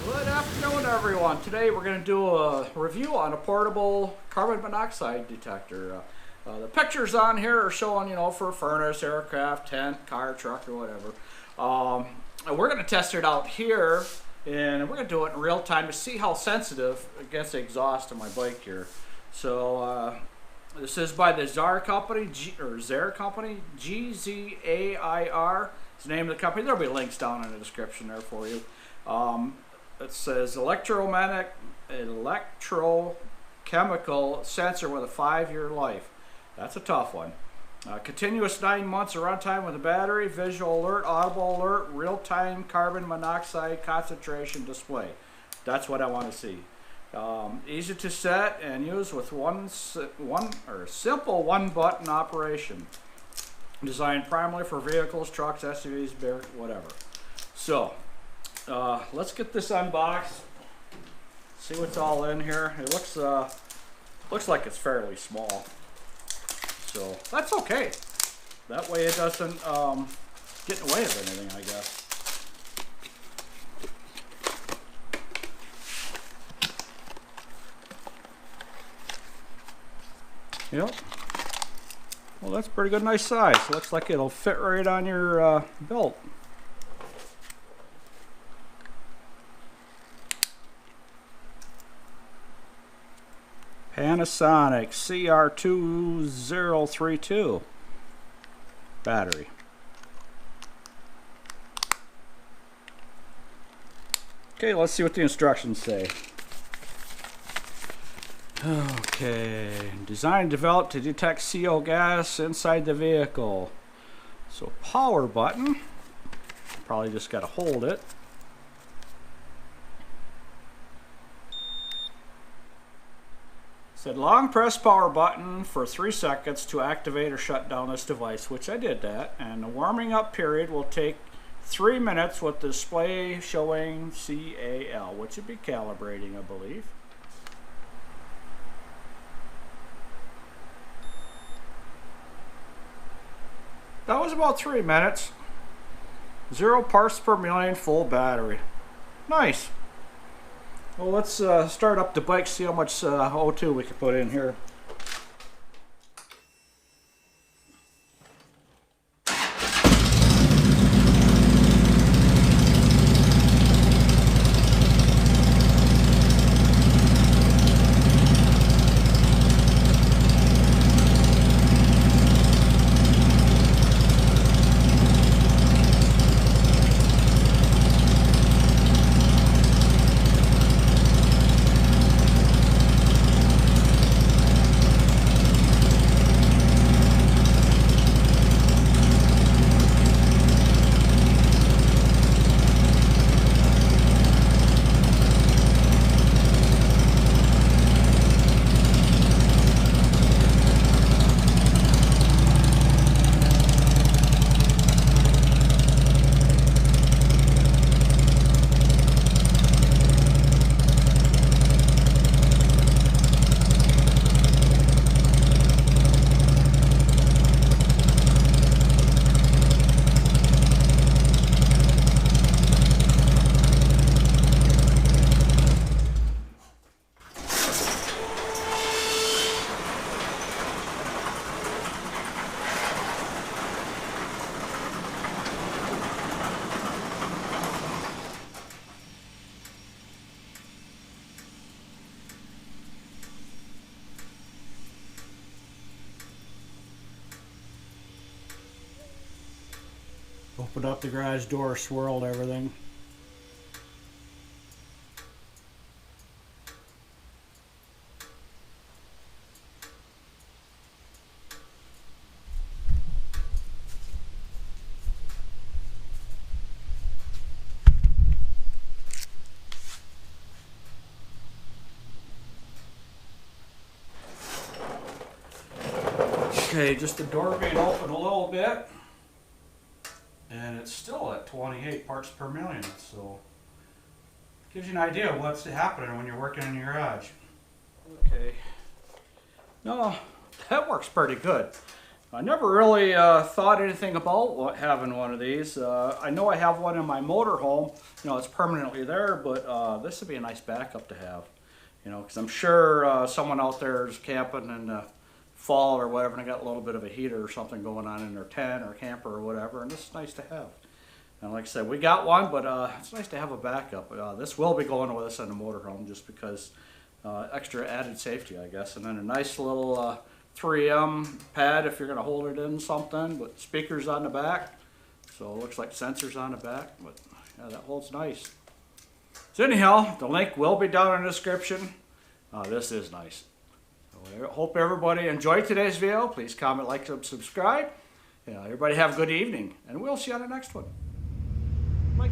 Good afternoon, everyone. Today we're going to do a review on a portable carbon monoxide detector. The pictures on here are showing, for furnace, aircraft, tent, car, truck, or whatever. And we're going to test it out here, and we're going to do it in real time to see how sensitive it gets the exhaust on my bike here. So this is by the GZAIR company, GZAIR company, GZAIR is the name of the company. There'll be links down in the description there for you. It says electrochemical sensor with a 5-year life. That's a tough one. Continuous 9 months of runtime with a battery, visual alert, audible alert, real-time carbon monoxide concentration display. That's what I want to see. Easy to set and use with simple one-button operation. Designed primarily for vehicles, trucks, SUVs, whatever. So let's get this unboxed. See what's all in here. It looks like it's fairly small, so that's okay. That way it doesn't get in the way of anything, I guess. Yep. Well, that's pretty good, nice size. Looks like it'll fit right on your belt. Panasonic CR2032 battery. Okay, let's see what the instructions say. Okay, designed and developed to detect CO gas inside the vehicle. So power button, probably just got to hold it. Said long press power button for 3 seconds to activate or shut down this device, which I did that, and the warming up period will take 3 minutes with the display showing CAL, which would be calibrating, I believe. That was about 3 minutes. 0 parts per million full battery. Nice. Well, let's start up the bike, see how much O2 we can put in here. Opened up the garage door, swirled everything. Okay, just the door being open a little bit. And it's still at 28 parts per million, so gives you an idea of what's happening when you're working in your garage. Okay. No, that works pretty good. I never really thought anything about having one of these. I know I have one in my motorhome. You know, it's permanently there, but this would be a nice backup to have. You know, because I'm sure someone out there is camping in the fall or whatever, and they got a little bit of a heater or something going on in their tent or camper or whatever, and this is nice to have. And like I said, we got one, but it's nice to have a backup. This will be going with us in the motorhome just because extra added safety, I guess. And then a nice little 3M pad if you're going to hold it in something, but speakers on the back. So it looks like sensors on the back, but yeah, that holds nice. So anyhow, the link will be down in the description. This is nice. So I hope everybody enjoyed today's video. Please comment, like, and subscribe. Everybody have a good evening, and we'll see you on the next one. Like,